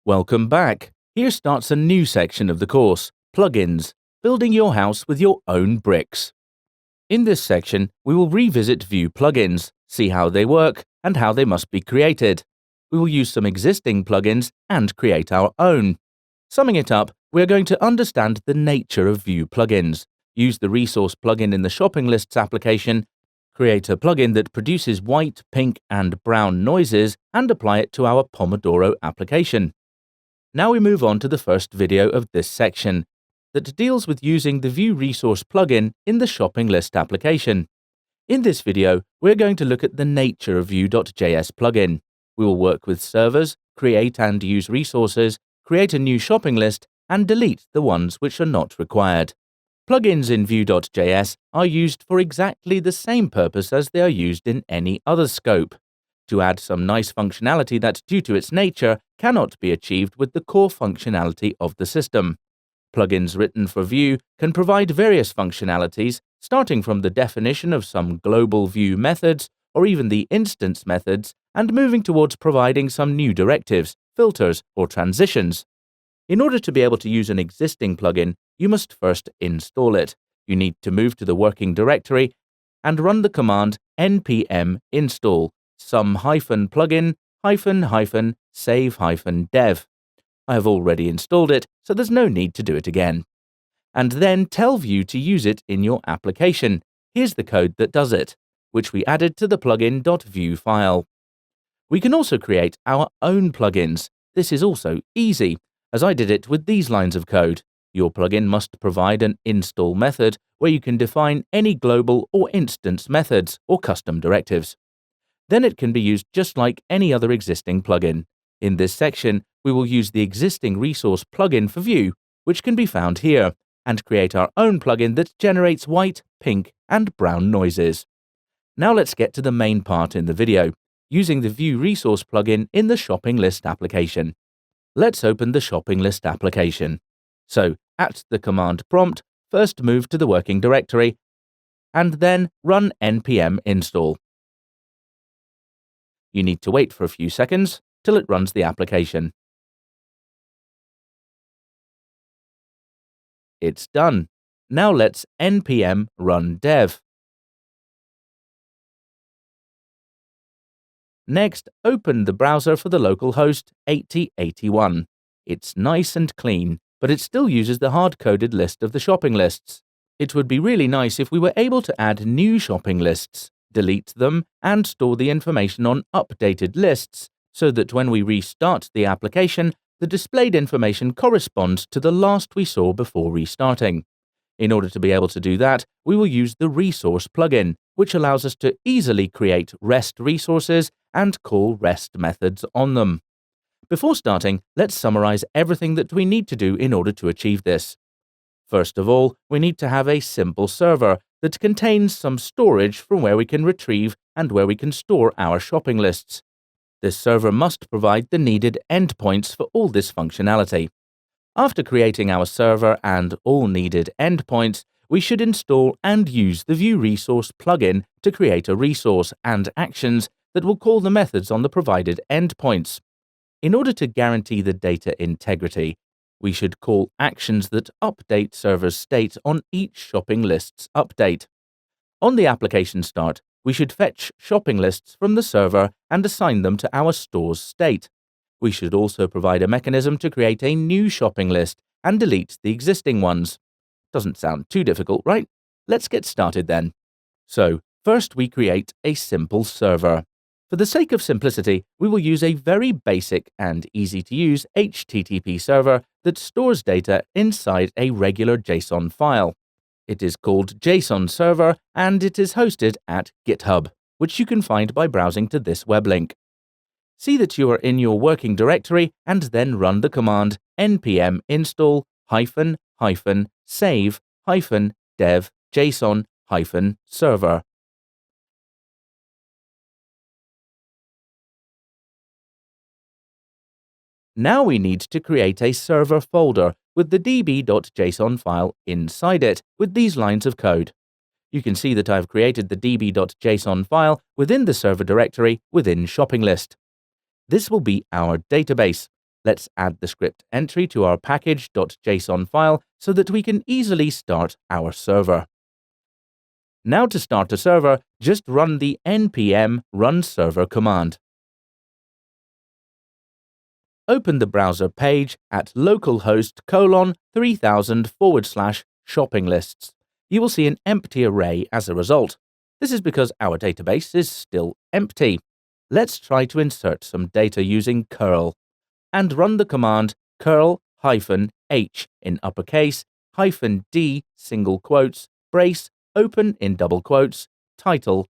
Welcome back. Here starts a new section of the course, Plugins, building your house with your own bricks. In this section, we will revisit Vue plugins, see how they work and how they must be created. We will use some existing plugins and create our own. Summing it up, we are going to understand the nature of Vue plugins, use the resource plugin in the shopping lists application, create a plugin that produces white, pink and brown noises, and apply it to our Pomodoro application. Now we move on to the first video of this section that deals with using the Vue-Resource plugin in the shopping list application. In this video, we're going to look at the nature of Vue.js plugin. We will work with servers, create and use resources, create a new shopping list, and delete the ones which are not required. Plugins in Vue.js are used for exactly the same purpose as they are used in any other scope, to add some nice functionality that, due to its nature, cannot be achieved with the core functionality of the system. Plugins written for Vue can provide various functionalities, starting from the definition of some global Vue methods or even the instance methods, and moving towards providing some new directives, filters, or transitions. In order to be able to use an existing plugin, you must first install it. You need to move to the working directory and run the command npm install some-plugin --save-dev. I have already installed it, so there's no need to do it again. And then tell Vue to use it in your application. Here's the code that does it, which we added to the plugin.vue file. We can also create our own plugins. This is also easy, as I did it with these lines of code. Your plugin must provide an install method where you can define any global or instance methods or custom directives. Then it can be used just like any other existing plugin. In this section, we will use the existing resource plugin for Vue, which can be found here, and create our own plugin that generates white, pink, and brown noises. Now let's get to the main part in the video, using the Vue-Resource plugin in the shopping list application. Let's open the shopping list application. So, at the command prompt, first move to the working directory, and then run npm install. You need to wait for a few seconds till it runs the application. It's done. Now let's npm run dev. Next, open the browser for the local host 8081. It's nice and clean, but it still uses the hard-coded list of the shopping lists. It would be really nice if we were able to add new shopping lists, delete them, and store the information on updated lists so that when we restart the application, the displayed information corresponds to the last we saw before restarting. In order to be able to do that, we will use the resource plugin, which allows us to easily create REST resources and call REST methods on them. Before starting, let's summarize everything that we need to do in order to achieve this. First of all, we need to have a simple server that contains some storage from where we can retrieve and where we can store our shopping lists. This server must provide the needed endpoints for all this functionality. After creating our server and all needed endpoints, we should install and use the Vue-Resource plugin to create a resource and actions that will call the methods on the provided endpoints. In order to guarantee the data integrity, we should call actions that update server's state on each shopping list's update. On the application start, we should fetch shopping lists from the server and assign them to our store's state. We should also provide a mechanism to create a new shopping list and delete the existing ones. Doesn't sound too difficult, right? Let's get started then. So, first we create a simple server. For the sake of simplicity, we will use a very basic and easy-to-use HTTP server that stores data inside a regular JSON file. It is called JSON Server and it is hosted at GitHub, which you can find by browsing to this web link. See that you are in your working directory and then run the command npm install --save-dev JSON-server. Now we need to create a server folder with the db.json file inside it with these lines of code. You can see that I've created the db.json file within the server directory within shopping list. This will be our database. Let's add the script entry to our package.json file so that we can easily start our server. Now to start a server, just run the npm run server command. Open the browser page at localhost :3000 /shopping lists. You will see an empty array as a result. This is because our database is still empty. Let's try to insert some data using curl and run the command curl-h in uppercase -d single quotes brace open in double quotes title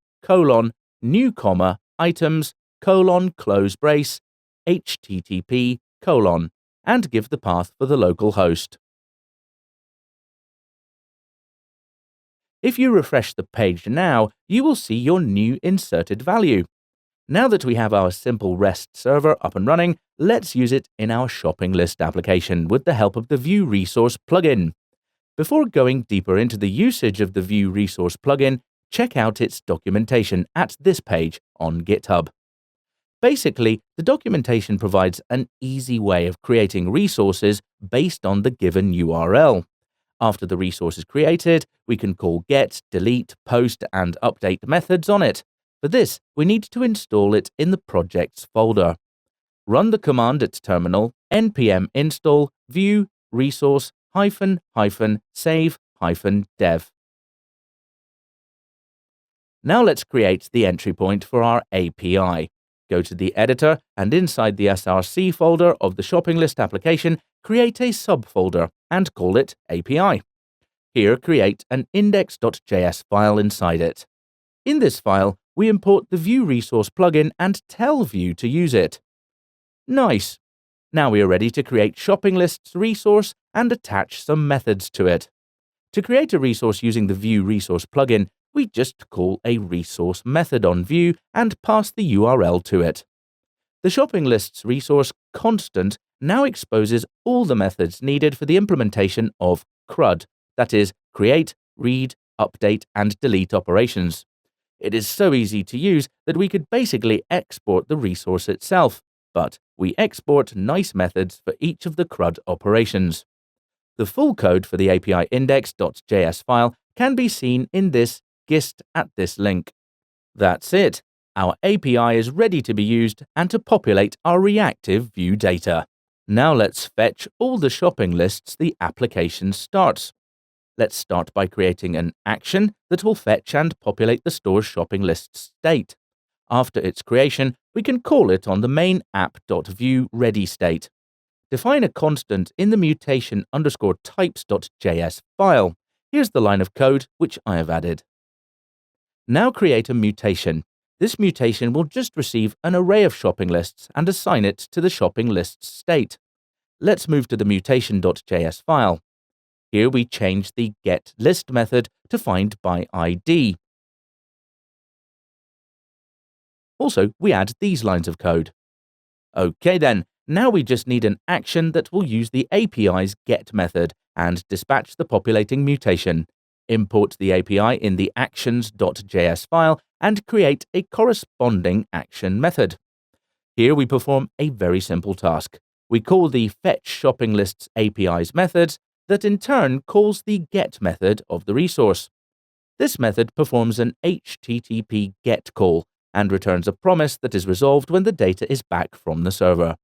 new comma items close brace http and give the path for the local host. If you refresh the page now, you will see your new inserted value. Now that we have our simple REST server up and running, let's use it in our shopping list application with the help of the Vue-Resource plugin. Before going deeper into the usage of the Vue-Resource plugin, check out its documentation at this page on GitHub. Basically, the documentation provides an easy way of creating resources based on the given URL. After the resource is created, we can call get, delete, post, and update methods on it. For this, we need to install it in the projects folder. Run the command at terminal npm install Vue-Resource --save-dev. Now let's create the entry point for our API. Go to the editor and inside the src folder of the shopping list application, create a subfolder and call it API. Here, create an index.js file inside it. In this file, we import the Vue-Resource plugin and tell Vue to use it. Nice! Now we are ready to create shopping lists resource and attach some methods to it. To create a resource using the Vue-Resource plugin, we just call a resource method on Vue and pass the URL to it. The shopping lists resource constant now exposes all the methods needed for the implementation of CRUD, that is, create, read, update, and delete operations. It is so easy to use that we could basically export the resource itself, but we export nice methods for each of the CRUD operations. The full code for the API index.js file can be seen in this gist at this link. That's it. Our API is ready to be used and to populate our reactive Vue data. Now let's fetch all the shopping lists the application starts. Let's start by creating an action that will fetch and populate the store's shopping list state. After its creation, we can call it on the main app.vue-ready state. Define a constant in the mutation_types.js file. Here's the line of code which I have added. Now create a mutation. This mutation will just receive an array of shopping lists and assign it to the shopping lists state. Let's move to the mutation.js file. Here we change the getList method to find by ID. Also, we add these lines of code. Okay then, now we just need an action that will use the API's get method and dispatch the populating mutation. Import the API in the actions.js file and create a corresponding action method. Here we perform a very simple task. We call the fetch shopping lists API's methods that in turn calls the get method of the resource. This method performs an HTTP GET call and returns a promise that is resolved when the data is back from the server.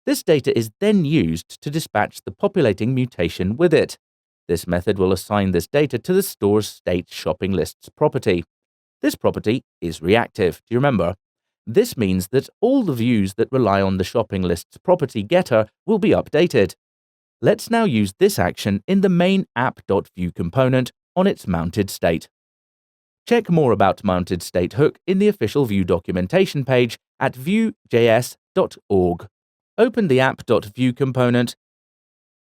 This data is then used to dispatch the populating mutation with it. This method will assign this data to the store's state shopping lists property. This property is reactive, do you remember? This means that all the views that rely on the shopping lists property getter will be updated. Let's now use this action in the main app.vue component on its mounted state. Check more about mounted state hook in the official Vue documentation page at vue.js.org. Open the app.vue component,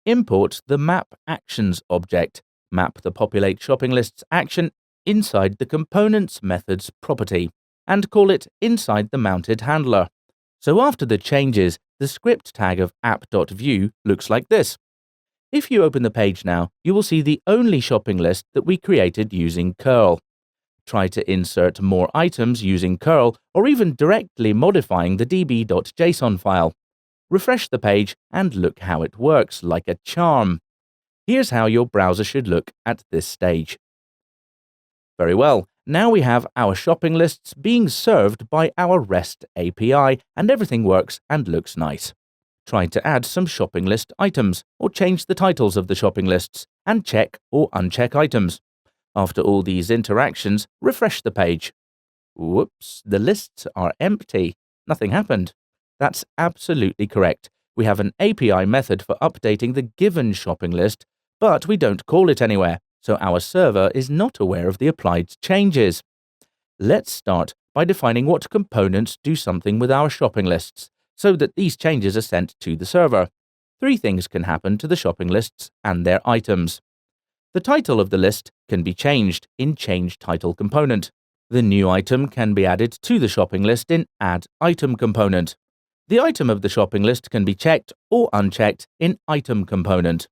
import the map actions object, map the populate shopping lists action inside the component's methods property, and call it inside the mounted handler. So after the changes, the script tag of app.vue looks like this. If you open the page now, you will see the only shopping list that we created using curl. Try to insert more items using curl or even directly modifying the db.json file. refresh the page, and look how it works like a charm. Here's how your browser should look at this stage. Very well, now we have our shopping lists being served by our REST API, and everything works and looks nice. Try to add some shopping list items, or change the titles of the shopping lists, and check or uncheck items. After all these interactions, refresh the page. Whoops, the lists are empty. Nothing happened. That's absolutely correct. We have an API method for updating the given shopping list, but we don't call it anywhere, so our server is not aware of the applied changes. Let's start by defining what components do something with our shopping lists, so that these changes are sent to the server. 3 things can happen to the shopping lists and their items. The title of the list can be changed in Change Title component. The new item can be added to the shopping list in Add Item component. The item of the shopping list can be checked or unchecked in Item component.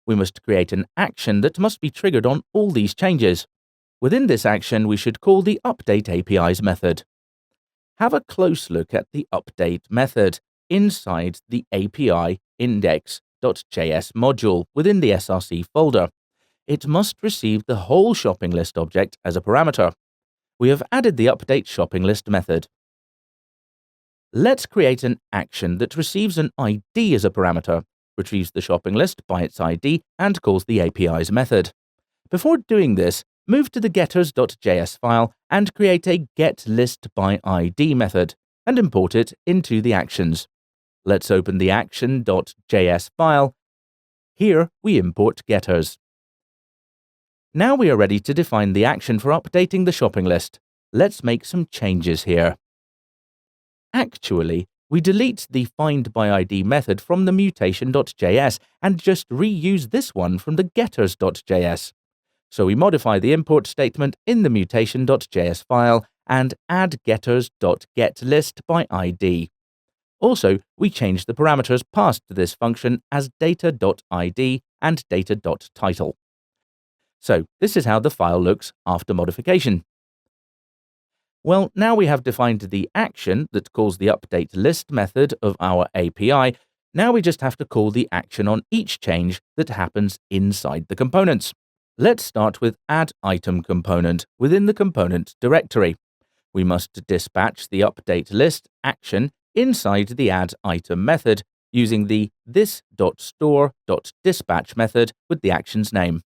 We must create an action that must be triggered on all these changes. Within this action, we should call the Update API's method. Have a close look at the Update method inside the API index.js module within the src folder. It must receive the whole shopping list object as a parameter. We have added the Update shopping list method. Let's create an action that receives an ID as a parameter, retrieves the shopping list by its ID, and calls the API's method. Before doing this, move to the getters.js file and create a getListById method and import it into the actions. Let's open the action.js file. Here we import getters. Now we are ready to define the action for updating the shopping list. Let's make some changes here. Actually, we delete the findById method from the mutation.js and just reuse this one from the getters.js. So we modify the import statement in the mutation.js file and add getters.getListById. Also, we change the parameters passed to this function as data.id and data.title. So this is how the file looks after modification. Well, now we have defined the action that calls the update list method of our API. Now we just have to call the action on each change that happens inside the components. Let's start with Add Item component within the component directory. We must dispatch the update list action inside the Add Item method using the this.store.dispatch method with the action's name.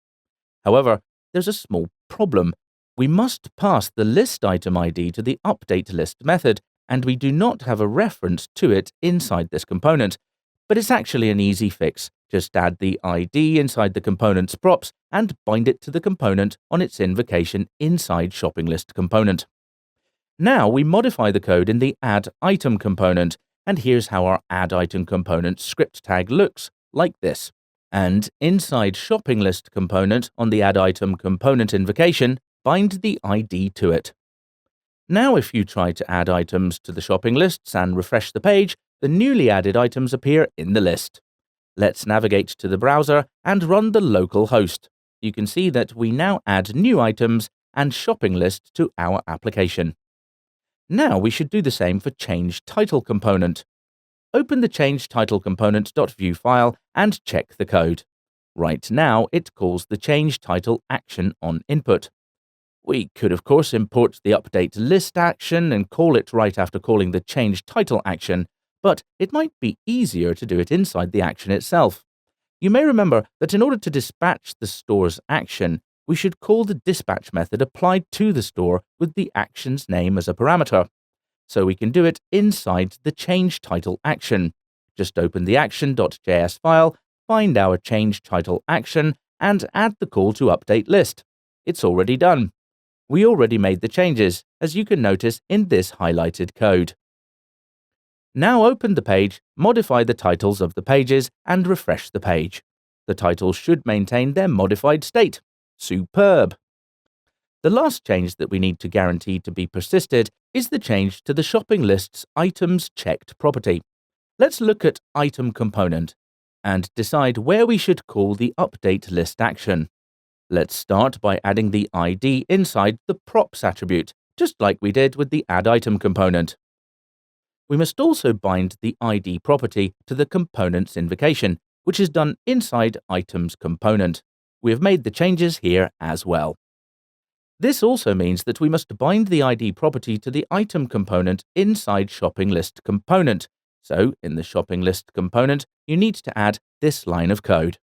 However, there's a small problem. We must pass the list item ID to the update list method, and we do not have a reference to it inside this component. But it's actually an easy fix. Just add the ID inside the component's props and bind it to the component on its invocation inside shopping list component. Now we modify the code in the Add Item component, and here's how our Add Item component script tag looks, like this. And inside shopping list component on the Add Item component invocation, bind the ID to it. Now if you try to add items to the shopping lists and refresh the page, the newly added items appear in the list. Let's navigate to the browser and run the local host. You can see that we now add new items and shopping list to our application. Now we should do the same for Change Title component. Open the Change Title component.vue file and check the code. Right now, it calls the Change Title action on input. We could, of course, import the Update List action and call it right after calling the Change Title action, but it might be easier to do it inside the action itself. You may remember that in order to dispatch the store's action, we should call the dispatch method applied to the store with the action's name as a parameter. So we can do it inside the Change Title action. Just open the action.js file, find our Change Title action, and add the call to update list. It's already done. We already made the changes, as you can notice in this highlighted code. Now open the page, modify the titles of the pages, and refresh the page. The titles should maintain their modified state. Superb! The last change that we need to guarantee to be persisted is the change to the shopping list's items checked property. Let's look at Item component and decide where we should call the update list action. Let's start by adding the ID inside the props attribute, just like we did with the Add Item component. We must also bind the ID property to the component's invocation, which is done inside items component. We have made the changes here as well. This also means that we must bind the ID property to the item component inside shopping list component. So, in the shopping list component, you need to add this line of code.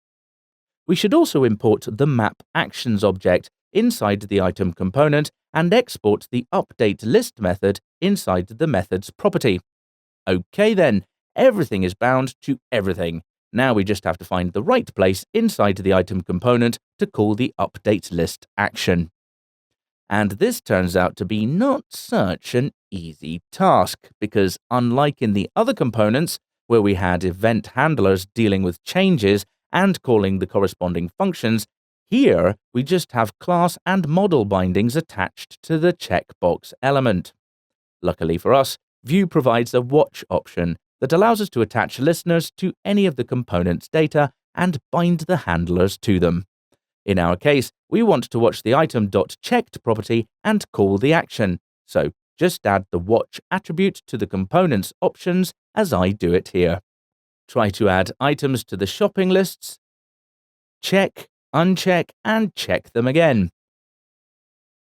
We should also import the map actions object inside the item component and export the update list method inside the method's property. Okay then, everything is bound to everything. Now we just have to find the right place inside the item component to call the update list action. And this turns out to be not such an easy task, because unlike in the other components, where we had event handlers dealing with changes and calling the corresponding functions, here we just have class and model bindings attached to the checkbox element. Luckily for us, Vue provides a watch option that allows us to attach listeners to any of the component's data and bind the handlers to them. In our case, we want to watch the item.checked property and call the action, so just add the watch attribute to the component's options as I do it here. Try to add items to the shopping lists, check, uncheck, and check them again.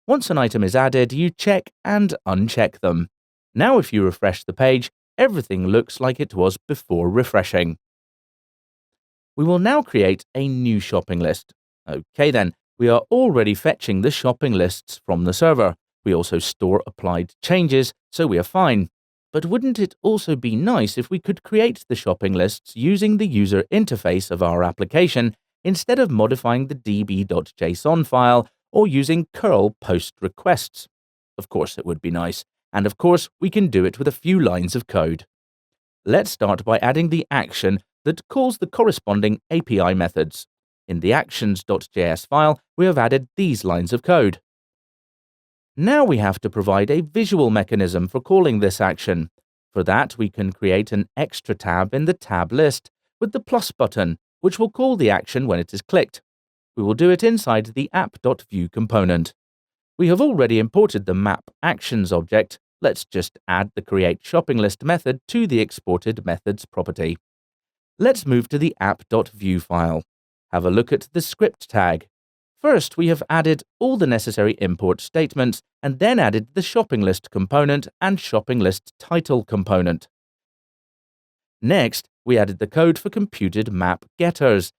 Once an item is added, you check and uncheck them. Now if you refresh the page, everything looks like it was before refreshing. We will now create a new shopping list. Okay then, we are already fetching the shopping lists from the server. We also store applied changes, so we are fine. But wouldn't it also be nice if we could create the shopping lists using the user interface of our application instead of modifying the db.json file or using curl post requests? Of course it would be nice, and of course we can do it with a few lines of code. Let's start by adding the action that calls the corresponding API methods. In the actions.js file, we have added these lines of code. Now we have to provide a visual mechanism for calling this action. For that, we can create an extra tab in the tab list with the plus button, which will call the action when it is clicked. We will do it inside the app.vue component. We have already imported the map actions object. Let's just add the create shopping list method to the exported methods property. Let's move to the app.vue file. Have a look at the script tag. First, we have added all the necessary import statements and then added the shopping list component and shopping list title component. Next, we added the code for computed map getters.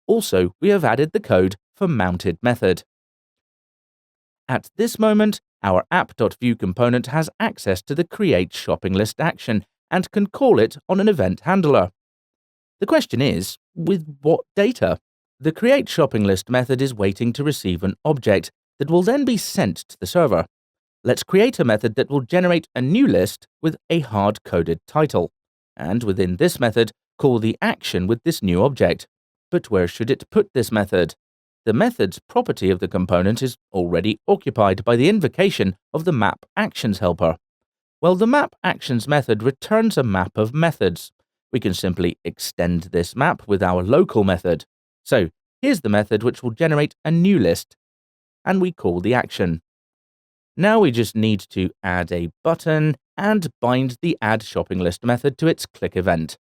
Also, we have added the code for mounted method. At this moment, our app.vue component has access to the create shopping list action and can call it on an event handler. The question is, with what data? The create shopping list method is waiting to receive an object that will then be sent to the server. Let's create a method that will generate a new list with a hard-coded title, and within this method, call the action with this new object. But where should it put this method? The method's property of the component is already occupied by the invocation of the map actions helper. Well, the map actions method returns a map of methods. We can simply extend this map with our local method. So, here's the method which will generate a new list, and we call the action. Now we just need to add a button and bind the add shopping list method to its click event.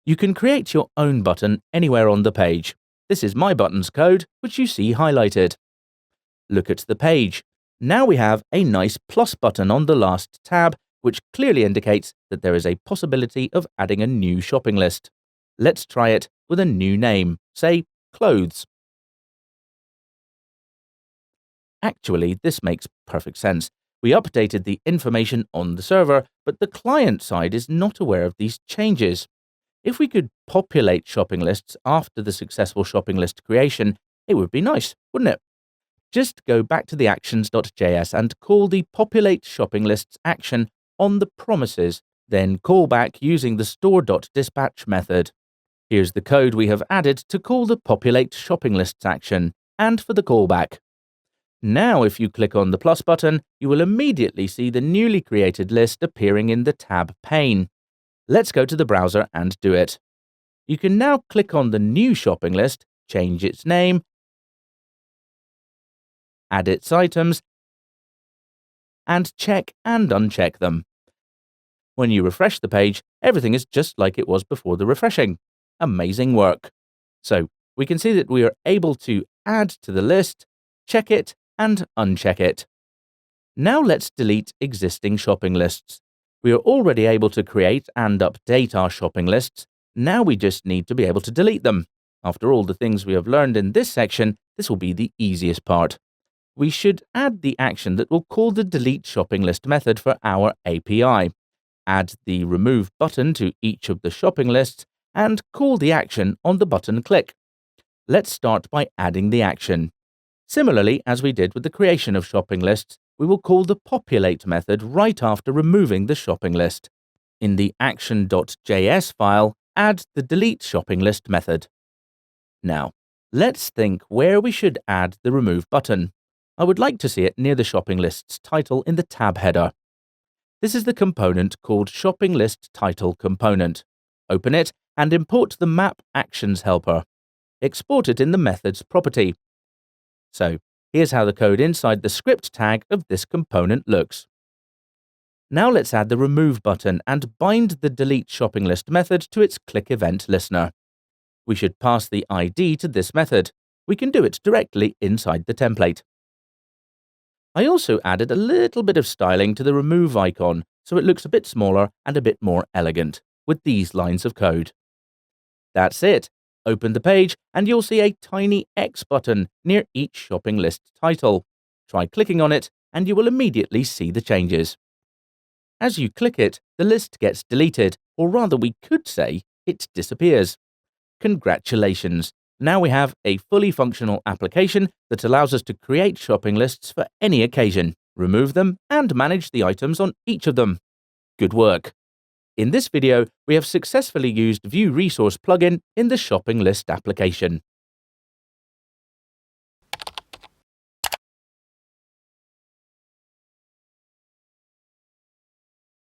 You can create your own button anywhere on the page. This is my button's code, which you see highlighted. Look at the page. Now we have a nice plus button on the last tab, which clearly indicates that there is a possibility of adding a new shopping list. Let's try it with a new name, say clothes. Actually, this makes perfect sense. We updated the information on the server, but the client side is not aware of these changes. If we could populate shopping lists after the successful shopping list creation, it would be nice, wouldn't it? Just go back to the actions.js and call the populate shopping lists action on the promises, then call back using the store.dispatch method. Here's the code we have added to call the populate shopping lists action, and for the callback. Now if you click on the plus button, you will immediately see the newly created list appearing in the tab pane. Let's go to the browser and do it. You can now click on the new shopping list, change its name, add its items, and check and uncheck them. When you refresh the page, everything is just like it was before the refreshing. Amazing work. So, we can see that we are able to add to the list, check it, and uncheck it. Now let's delete existing shopping lists. We are already able to create and update our shopping lists. Now we just need to be able to delete them. After all the things we have learned in this section, this will be the easiest part. We should add the action that will call the delete shopping list method for our API, add the remove button to each of the shopping lists, and call the action on the button click. Let's start by adding the action. Similarly, as we did with the creation of shopping lists, we will call the populate method right after removing the shopping list. In the action.js file, add the delete shopping list method. Now, let's think where we should add the remove button. I would like to see it near the shopping list's title in the tab header. This is the component called shopping list title component. Open it and import the map actions helper. Export it in the methods property. So, here's how the code inside the script tag of this component looks. Now let's add the remove button and bind the delete shopping list method to its click event listener. We should pass the ID to this method. We can do it directly inside the template. I also added a little bit of styling to the remove icon so it looks a bit smaller and a bit more elegant with these lines of code. That's it. Open the page and you'll see a tiny X button near each shopping list title. Try clicking on it and you will immediately see the changes. As you click it, the list gets deleted, or rather we could say it disappears. Congratulations! Now we have a fully functional application that allows us to create shopping lists for any occasion, remove them, and manage the items on each of them. Good work! In this video, we have successfully used Vue-Resource plugin in the shopping list application.